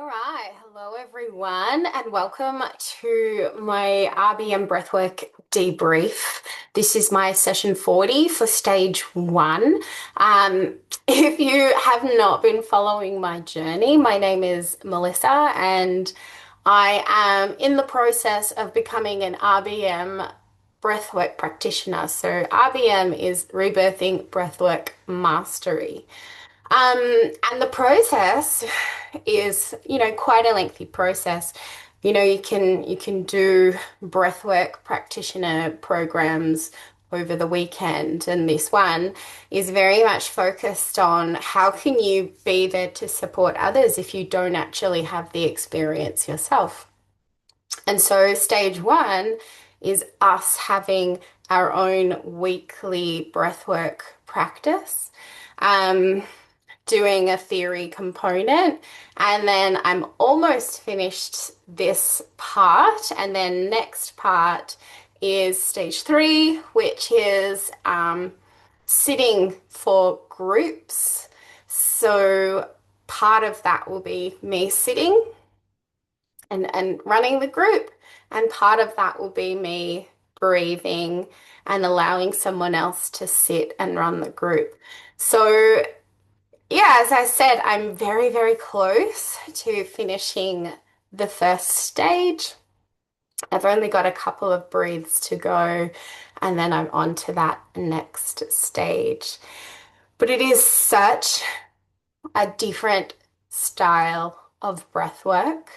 All right, hello everyone, and welcome to my RBM Breathwork debrief. This is my session 40 for stage one. Um, if you have not been following my journey, my name is Melissa, and I am in the process of becoming an RBM breathwork practitioner. So, RBM is Rebirthing Breathwork Mastery. And the process is, quite a lengthy process. You can do breathwork practitioner programs over the weekend, and this one is very much focused on how can you be there to support others if you don't actually have the experience yourself. And so stage one is us having our own weekly breathwork practice. Um, Doing a theory component, and then I'm almost finished this part, and then next part is stage three, which is sitting for groups. So part of that will be me sitting and running the group, and part of that will be me breathing and allowing someone else to sit and run the group. So yeah, as I said, I'm very, very close to finishing the first stage. I've only got a couple of breaths to go, and then I'm on to that next stage. But it is such a different style of breath work.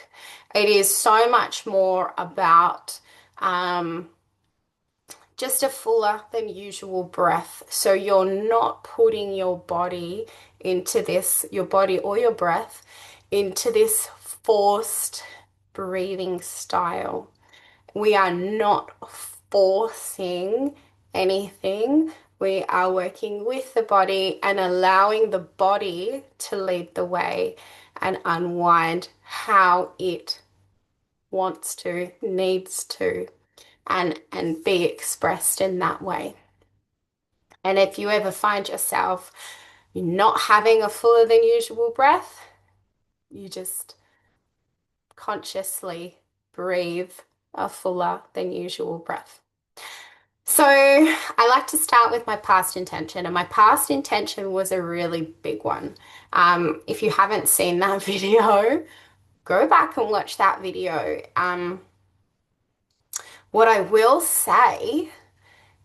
It is so much more about um, just a fuller than usual breath. So you're not putting your body or your breath into this forced breathing style. We are not forcing anything. We are working with the body and allowing the body to lead the way and unwind how it wants to, needs to, and be expressed in that way. And if you ever find yourself not having a fuller than usual breath, you just consciously breathe a fuller than usual breath. So I like to start with my past intention, and my past intention was a really big one. If you haven't seen that video, go back and watch that video. What I will say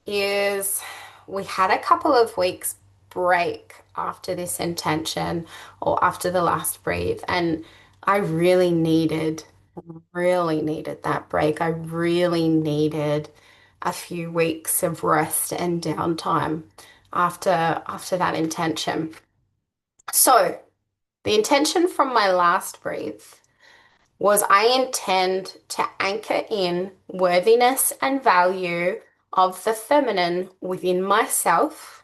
is we had a couple of weeks break after this intention or after the last breathe, and I really needed that break. I really needed a few weeks of rest and downtime after that intention. So the intention from my last breathe was I intend to anchor in worthiness and value of the feminine within myself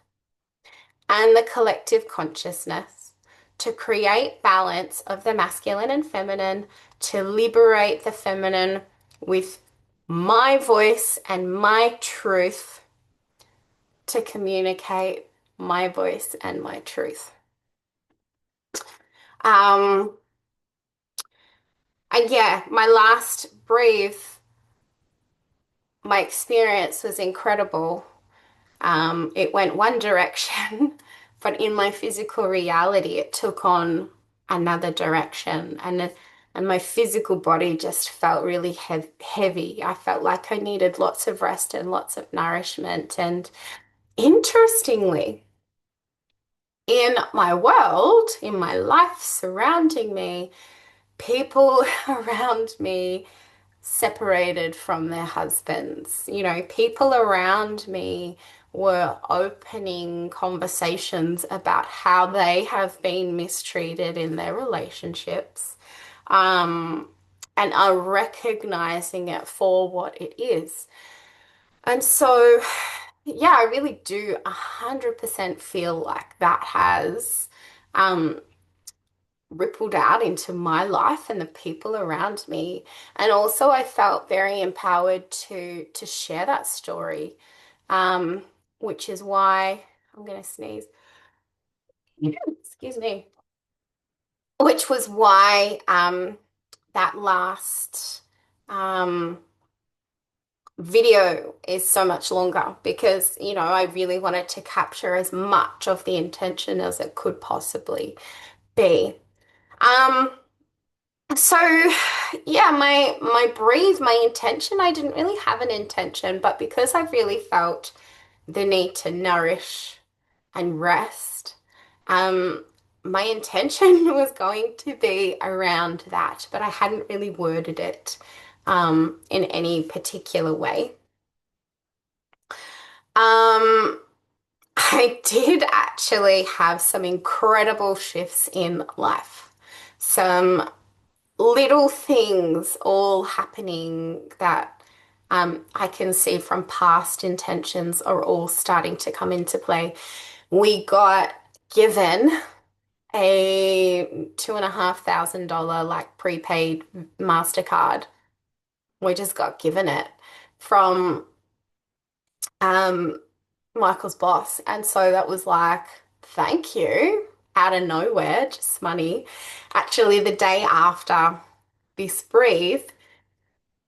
and the collective consciousness, to create balance of the masculine and feminine, to liberate the feminine with my voice and my truth, to communicate my voice and my truth. Um, and yeah, my last breath, my experience was incredible. It went one direction, but in my physical reality, it took on another direction, and my physical body just felt really heavy. I felt like I needed lots of rest and lots of nourishment. And interestingly, in my world, in my life surrounding me, people around me separated from their husbands. People around me were opening conversations about how they have been mistreated in their relationships, um, and are recognizing it for what it is. And so, yeah, I really do 100% feel like that has rippled out into my life and the people around me. And also I felt very empowered to share that story, um, which is why I'm going to sneeze. Excuse me. which was why that last um, video is so much longer because, I really wanted to capture as much of the intention as it could possibly be. Um, so yeah, my brief, my intention, I didn't really have an intention, but because I really felt the need to nourish and rest, um, my intention was going to be around that, but I hadn't really worded it in any particular way. Um, I did actually have some incredible shifts in life. Some little things all happening that I can see from past intentions are all starting to come into play. We got given a $2,500 like prepaid MasterCard. We just got given it from um, Michael's boss. And so that was like, thank you, out of nowhere, just money. Actually, the day after this brief,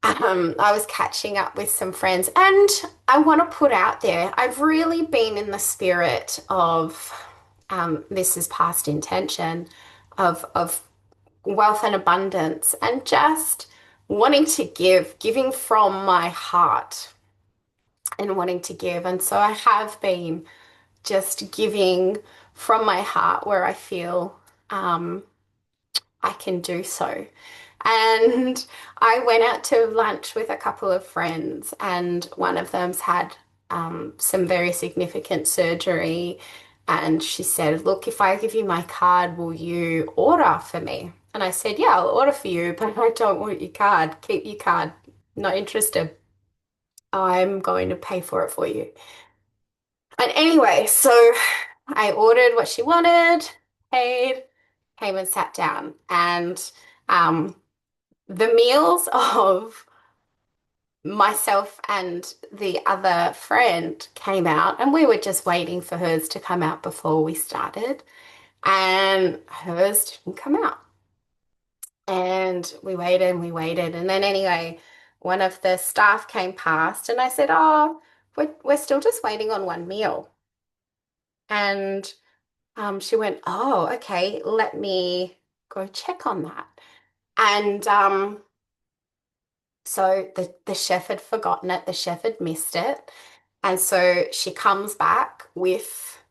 I was catching up with some friends, and I want to put out there, I've really been in the spirit of this is past intention of wealth and abundance and just wanting to give, giving from my heart and wanting to give. And so I have been just giving from my heart where I feel I can do so. And I went out to lunch with a couple of friends, and one of them's had some very significant surgery. And she said, look, if I give you my card, will you order for me? And I said, yeah, I'll order for you, but I don't want your card. Keep your card. Not interested. I'm going to pay for it for you. And anyway, so I ordered what she wanted, paid, came and sat down. And um, the meals of myself and the other friend came out, and we were just waiting for hers to come out before we started. And hers didn't come out. And we waited and we waited. And then, anyway, one of the staff came past, and I said, oh, we're still just waiting on one meal. And she went, oh, okay, let me go check on that. And so the chef had forgotten it, the chef had missed it. And so she comes back with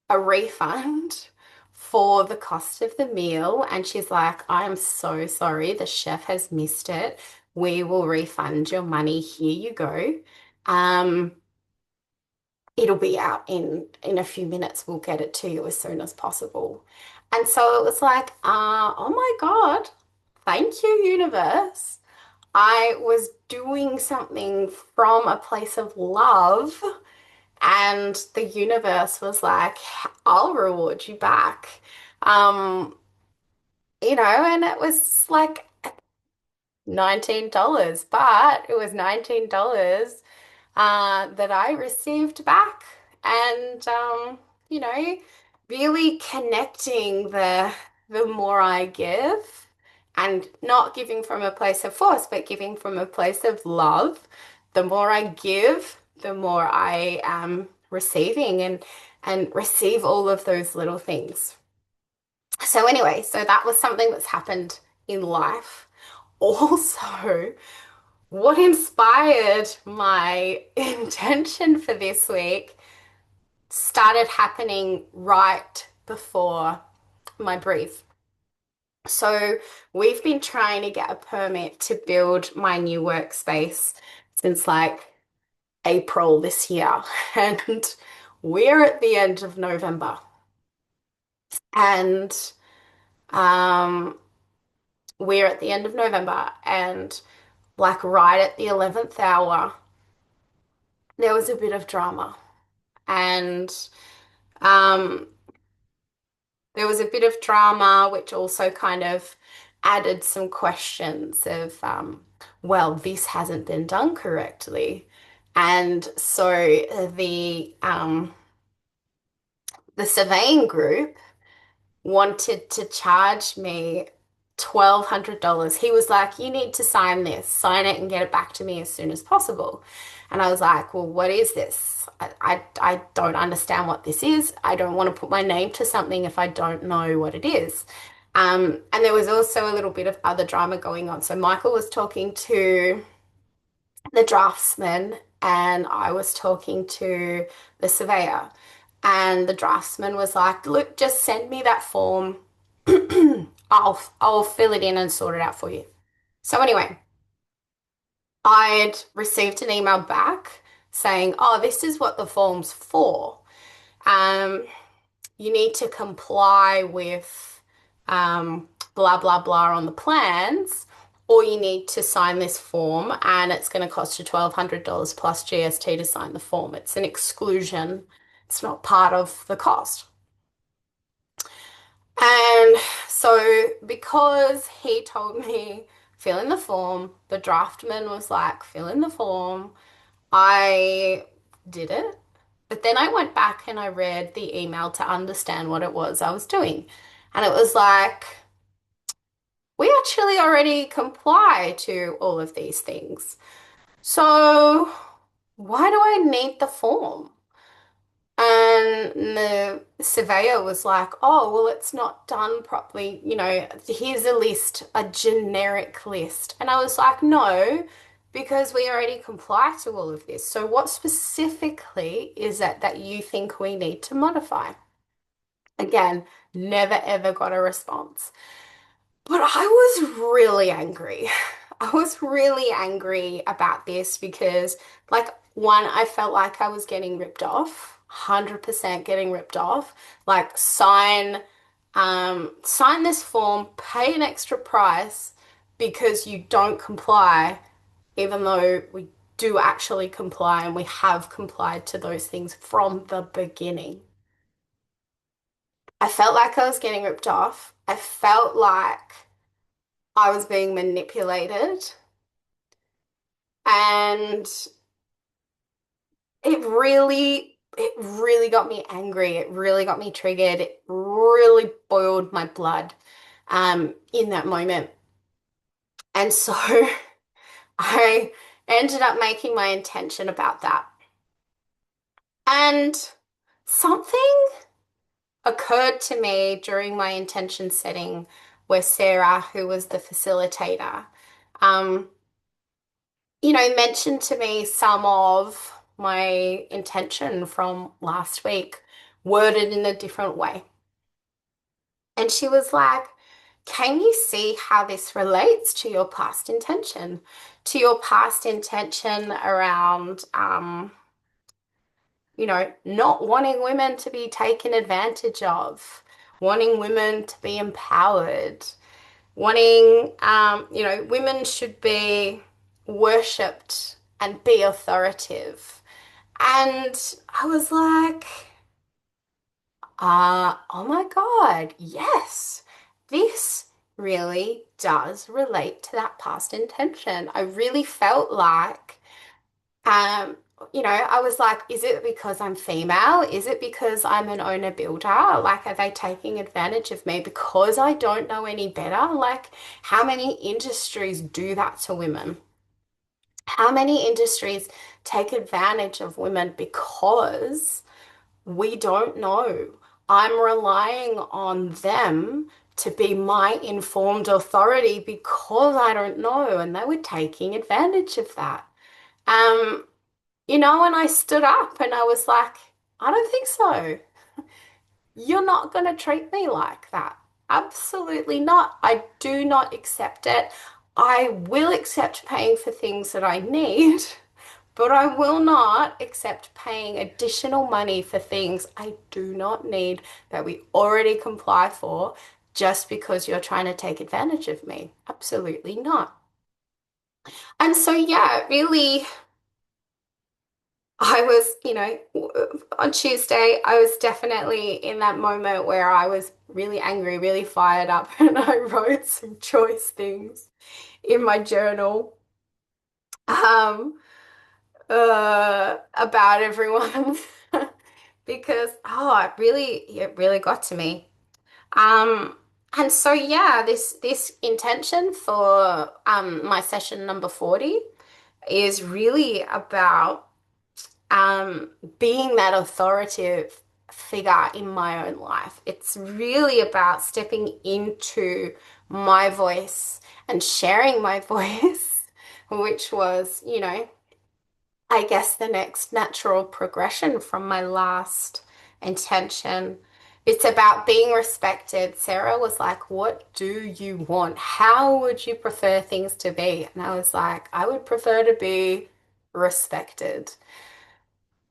a refund for the cost of the meal. And she's like, I'm so sorry, the chef has missed it. We will refund your money. Here you go. Um, it'll be out in a few minutes. We'll get it to you as soon as possible. And so it was like, oh my God, thank you, universe. I was doing something from a place of love, and the universe was like, I'll reward you back. Um, and it was like $19, but it was $19 that I received back. And you know, really connecting the more I give and not giving from a place of force, but giving from a place of love. The more I give, the more I am receiving and receive all of those little things. So anyway, so that was something that's happened in life. Also, what inspired my intention for this week started happening right before my brief. So we've been trying to get a permit to build my new workspace since like April this year. And we're at the end of November. And um, we're at the end of November, and like right at the 11th hour, there was a bit of drama. And um, there was a bit of drama, which also kind of added some questions of, well, this hasn't been done correctly. And so the surveying group wanted to charge me $1,200. He was like, you need to sign this, sign it and get it back to me as soon as possible. And I was like, well, what is this? I don't understand what this is. I don't want to put my name to something if I don't know what it is. And there was also a little bit of other drama going on. So Michael was talking to the draftsman, and I was talking to the surveyor. And the draftsman was like, look, just send me that form. I'll fill it in and sort it out for you. So anyway, I'd received an email back saying, oh, this is what the form's for. Um, you need to comply with blah, blah, blah on the plans, or you need to sign this form and it's going to cost you $1,200 plus GST to sign the form. It's an exclusion, it's not part of the cost. And so, because he told me, fill in the form, the draftman was like, fill in the form, I did it. But then I went back and I read the email to understand what it was I was doing. And it was like, we actually already comply to all of these things. So why do I need the form? And the surveyor was like, oh, well, it's not done properly. Here's a list, a generic list. And I was like, no, because we already comply to all of this. So what specifically is it that you think we need to modify? Again, never ever got a response. But I was really angry. I was really angry about this because, like, one, I felt like I was getting ripped off, 100% getting ripped off. Like, sign this form, pay an extra price because you don't comply, even though we do actually comply and we have complied to those things from the beginning. I felt like I was getting ripped off. I felt like I was being manipulated, and it really got me angry. It really got me triggered. It really boiled my blood in that moment. And so I ended up making my intention about that. And something occurred to me during my intention setting where Sarah, who was the facilitator, um, mentioned to me some of my intention from last week, worded in a different way. And she was like, can you see how this relates to your past intention? To your past intention around, not wanting women to be taken advantage of, wanting women to be empowered, wanting, women should be worshipped and be authoritative. And I was like, oh my God, yes, this really does relate to that past intention. I really felt like, um, I was like, is it because I'm female? Is it because I'm an owner builder? Like, are they taking advantage of me because I don't know any better? Like, how many industries do that to women? How many industries take advantage of women because we don't know? I'm relying on them to be my informed authority because I don't know, and they were taking advantage of that. Um, and I stood up and I was like, I don't think so. You're not going to treat me like that. Absolutely not. I do not accept it. I will accept paying for things that I need, but I will not accept paying additional money for things I do not need that we already comply for just because you're trying to take advantage of me. Absolutely not. And so, yeah, really, I was, on Tuesday, I was definitely in that moment where I was really angry, really fired up, and I wrote some choice things in my journal um, about everyone because, it really got to me. Um, and so yeah, this intention for my session number 40 is really about being that authoritative figure in my own life. It's really about stepping into my voice and sharing my voice, which was, I guess the next natural progression from my last intention. It's about being respected. Sarah was like, "What do you want? How would you prefer things to be?" And I was like, "I would prefer to be respected.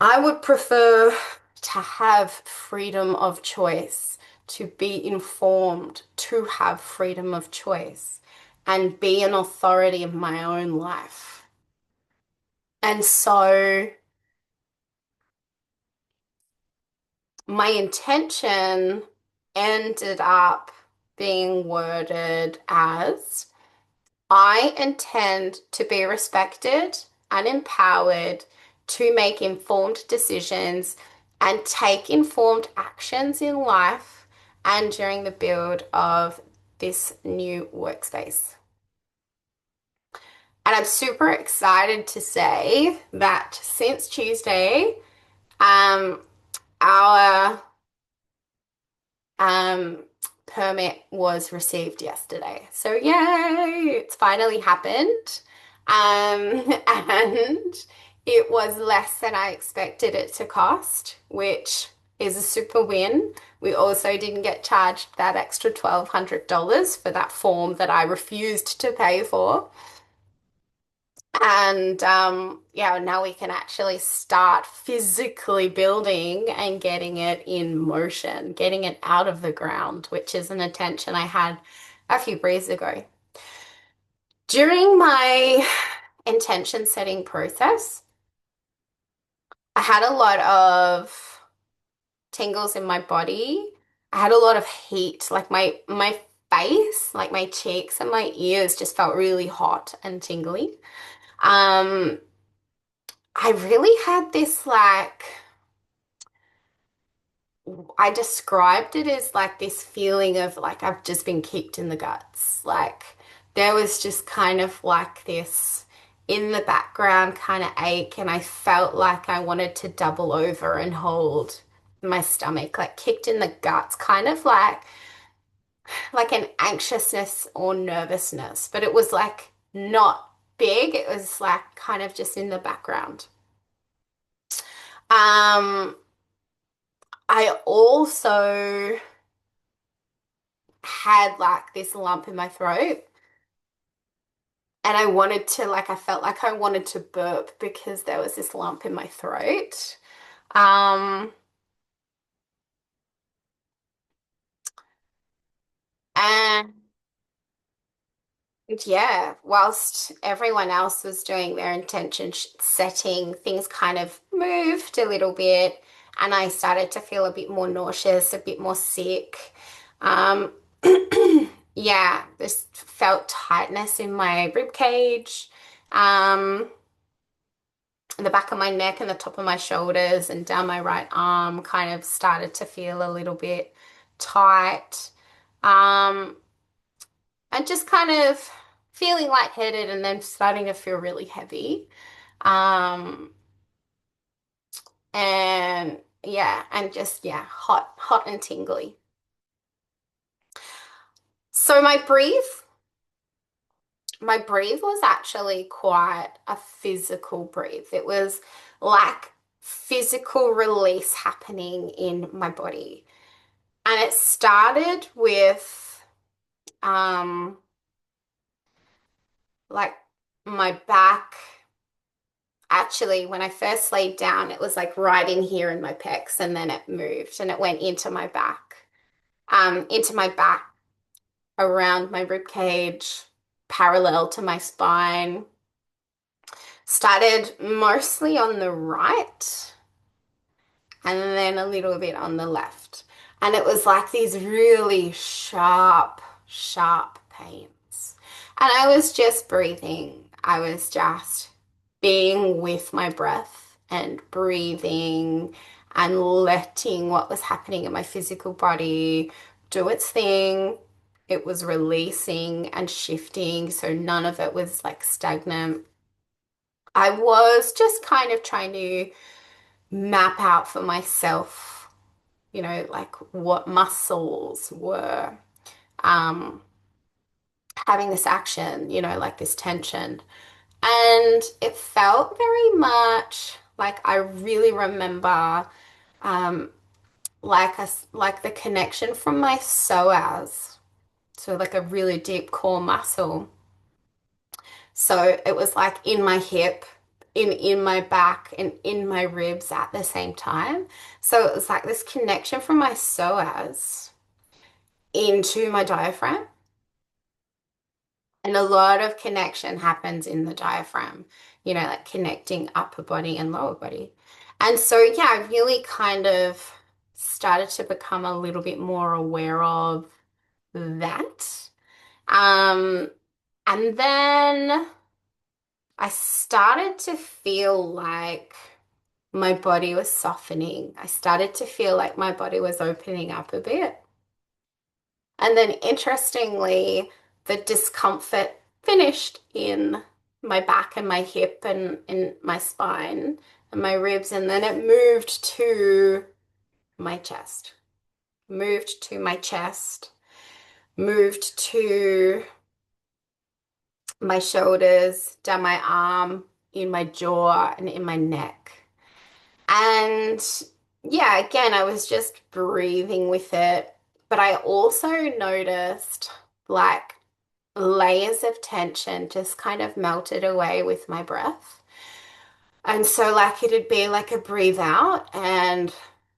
I would prefer to have freedom of choice, to be informed, to have freedom of choice, and be an authority in my own life." And so my intention ended up being worded as I intend to be respected and empowered to make informed decisions and take informed actions in life and during the build of this new workspace. And I'm super excited to say that since Tuesday, um, our um, permit was received yesterday. So yay, it's finally happened. And it was less than I expected it to cost, which is a super win. We also didn't get charged that extra $1,200 for that form that I refused to pay for. And yeah, now we can actually start physically building and getting it in motion, getting it out of the ground, which is an intention I had a few breeze ago. During my intention setting process, I had a lot of tingles in my body. I had a lot of heat, like my face, like my cheeks and my ears just felt really hot and tingly. Um, I really had this like, I described it as like this feeling of like I've just been kicked in the guts. Like there was just kind of like this in the background kind of ache, and I felt like I wanted to double over and hold my stomach, like kicked in the guts, kind of like an anxiousness or nervousness, but it was like not big. It was like kind of just in the background. Um, I also had like this lump in my throat, and I wanted to like I felt like I wanted to burp because there was this lump in my throat. Um and yeah, whilst everyone else was doing their intention setting, things kind of moved a little bit, and I started to feel a bit more nauseous, a bit more sick. Um, yeah, this felt tightness in my rib cage, the back of my neck and the top of my shoulders and down my right arm kind of started to feel a little bit tight. Um, and just kind of feeling lightheaded and then starting to feel really heavy. Um, and yeah, and just, yeah, hot and tingly. So my breathe was actually quite a physical breathe. It was like physical release happening in my body. And it started with um like my back. Actually, when I first laid down, it was like right in here in my pecs, and then it moved and it went into my back, around my rib cage, parallel to my spine. Started mostly on the right and then a little bit on the left. And it was like these really sharp pains. And I was just breathing. I was just being with my breath and breathing and letting what was happening in my physical body do its thing. It was releasing and shifting, so none of it was like stagnant. I was just kind of trying to map out for myself, like what muscles were um, having this action, like this tension. And it felt very much like I really remember um, like the connection from my psoas, so like a really deep core muscle. So it was like in my hip, in my back, and in my ribs at the same time. So it was like this connection from my psoas into my diaphragm. And a lot of connection happens in the diaphragm, like connecting upper body and lower body. And so, yeah, I really kind of started to become a little bit more aware of that. Um, and then I started to feel like my body was softening. I started to feel like my body was opening up a bit. And then interestingly, the discomfort finished in my back and my hip and in my spine and my ribs. And then it moved to my chest, moved to my chest, moved to my shoulders, down my arm, in my jaw, and in my neck. And yeah, again, I was just breathing with it. But I also noticed like layers of tension just kind of melted away with my breath. And so, like, it'd be like a breathe out, and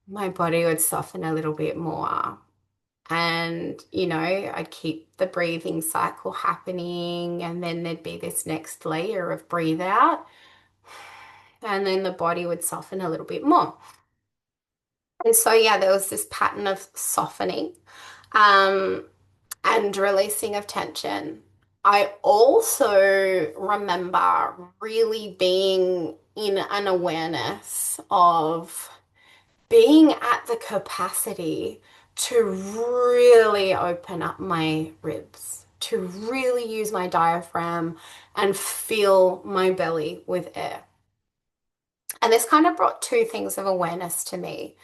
my body would soften a little bit more. And, I'd keep the breathing cycle happening, and then there'd be this next layer of breathe out, and then the body would soften a little bit more. And so, yeah, there was this pattern of softening um, and releasing of tension. I also remember really being in an awareness of being at the capacity to really open up my ribs, to really use my diaphragm and fill my belly with air. And this kind of brought two things of awareness to me.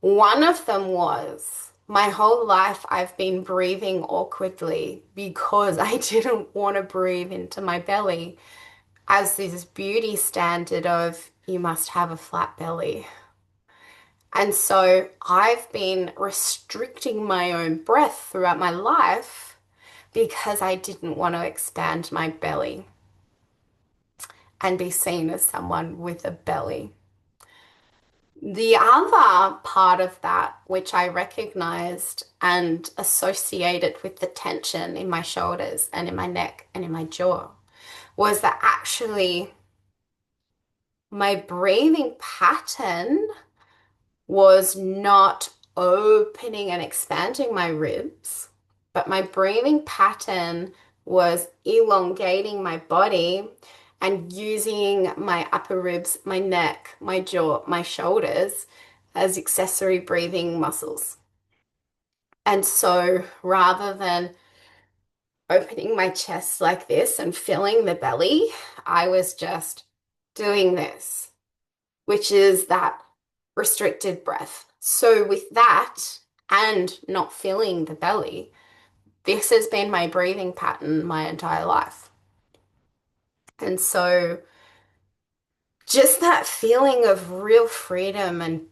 One of them was my whole life I've been breathing awkwardly because I didn't want to breathe into my belly as this beauty standard of you must have a flat belly. And so I've been restricting my own breath throughout my life because I didn't want to expand my belly and be seen as someone with a belly. The other part of that, which I recognized and associated with the tension in my shoulders and in my neck and in my jaw, was that actually my breathing pattern was not opening and expanding my ribs, but my breathing pattern was elongating my body and using my upper ribs, my neck, my jaw, my shoulders as accessory breathing muscles. And so rather than opening my chest like this and filling the belly, I was just doing this, which is that restricted breath. So with that and not filling the belly, this has been my breathing pattern my entire life. And so just that feeling of real freedom and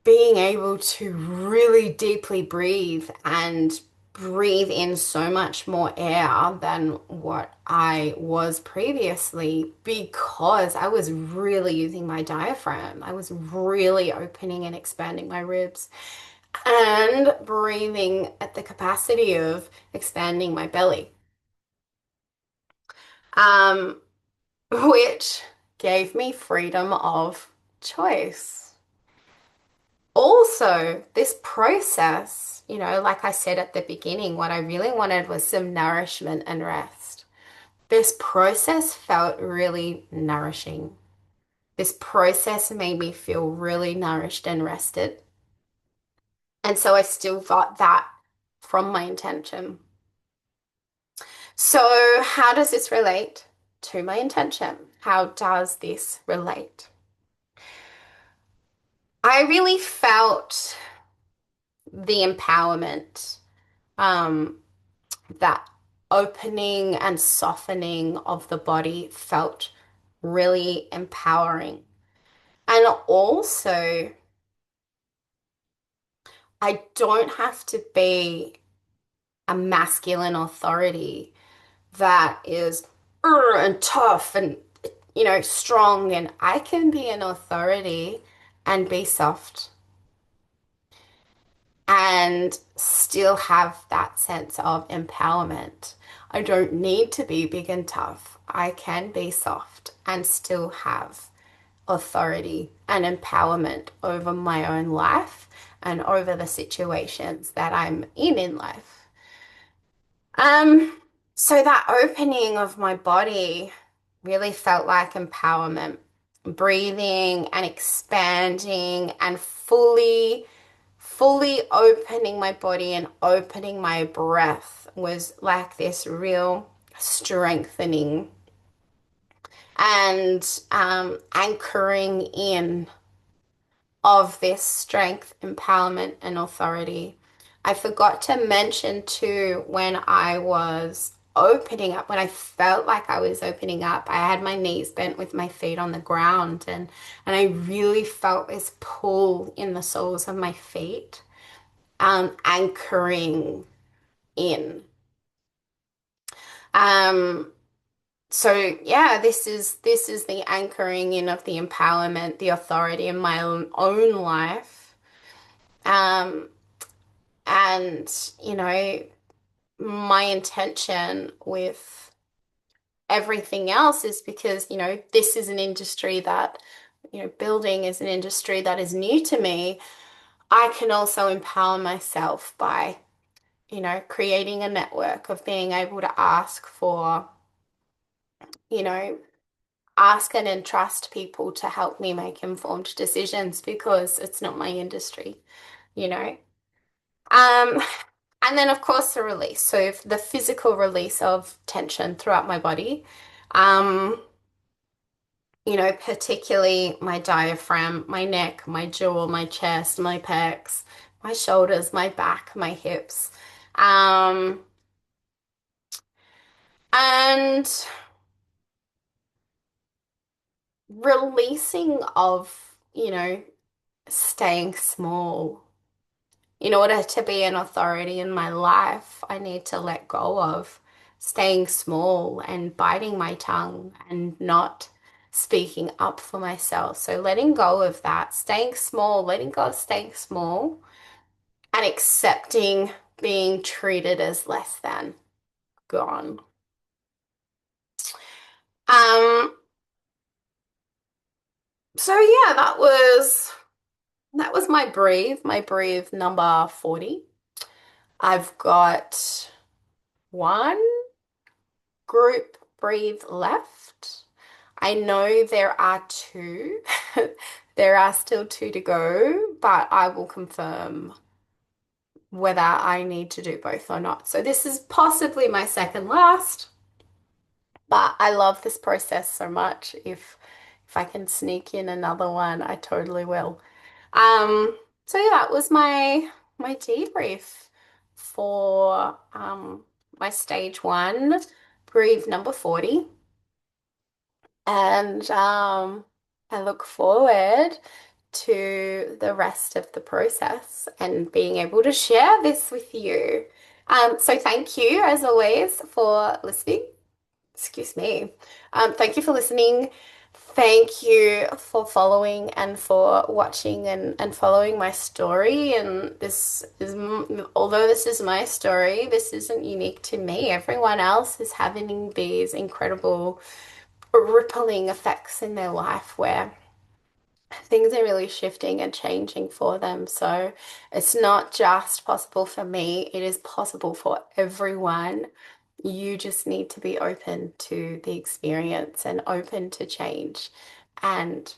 being able to really deeply breathe and breathe in so much more air than what I was previously because I was really using my diaphragm. I was really opening and expanding my ribs and breathing at the capacity of expanding my belly. Um, which gave me freedom of choice. Also, this process, like I said at the beginning, what I really wanted was some nourishment and rest. This process felt really nourishing. This process made me feel really nourished and rested. And so I still got that from my intention. So, how does this relate to my intention? How does this relate? I really felt the empowerment, um, that opening and softening of the body felt really empowering. And also, I don't have to be a masculine authority that is and tough and strong, and I can be an authority and be soft and still have that sense of empowerment. I don't need to be big and tough. I can be soft and still have authority and empowerment over my own life and over the situations that I'm in life. Um, so that opening of my body really felt like empowerment, breathing and expanding and fully opening my body and opening my breath was like this real strengthening and anchoring in of this strength, empowerment, and authority. I forgot to mention too when I was opening up, when I felt like I was opening up, I had my knees bent with my feet on the ground, and I really felt this pull in the soles of my feet, anchoring in. Um, so yeah, this is the anchoring in of the empowerment, the authority in my own life. Um, And, my intention with everything else is because, this is an industry that, building is an industry that is new to me. I can also empower myself by, creating a network of being able to you know, ask and entrust people to help me make informed decisions because it's not my industry, you know. Um, And then, of course, the release. So the physical release of tension throughout my body. Um, particularly my diaphragm, my neck, my jaw, my chest, my pecs, my shoulders, my back, my hips. Um, and releasing of, staying small. In order to be an authority in my life, I need to let go of staying small and biting my tongue and not speaking up for myself. So letting go of that, staying small, letting go of staying small and accepting being treated as less than. Gone. Um, so yeah, that was my breathe number 40. I've got one group breathe left. I know there are two. There are still two to go, but I will confirm whether I need to do both or not. So this is possibly my second last, but I love this process so much. If I can sneak in another one, I totally will. So yeah, that was my debrief for my stage one, breathe number 40. And I look forward to the rest of the process and being able to share this with you. So thank you, as always, for listening. Excuse me. Thank you for listening. Thank you for following and for watching and following my story. And although this is my story, this isn't unique to me. Everyone else is having these incredible rippling effects in their life where things are really shifting and changing for them. So it's not just possible for me, it is possible for everyone. You just need to be open to the experience and open to change and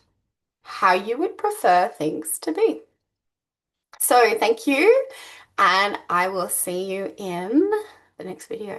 how you would prefer things to be. So thank you. and I will see you in the next video.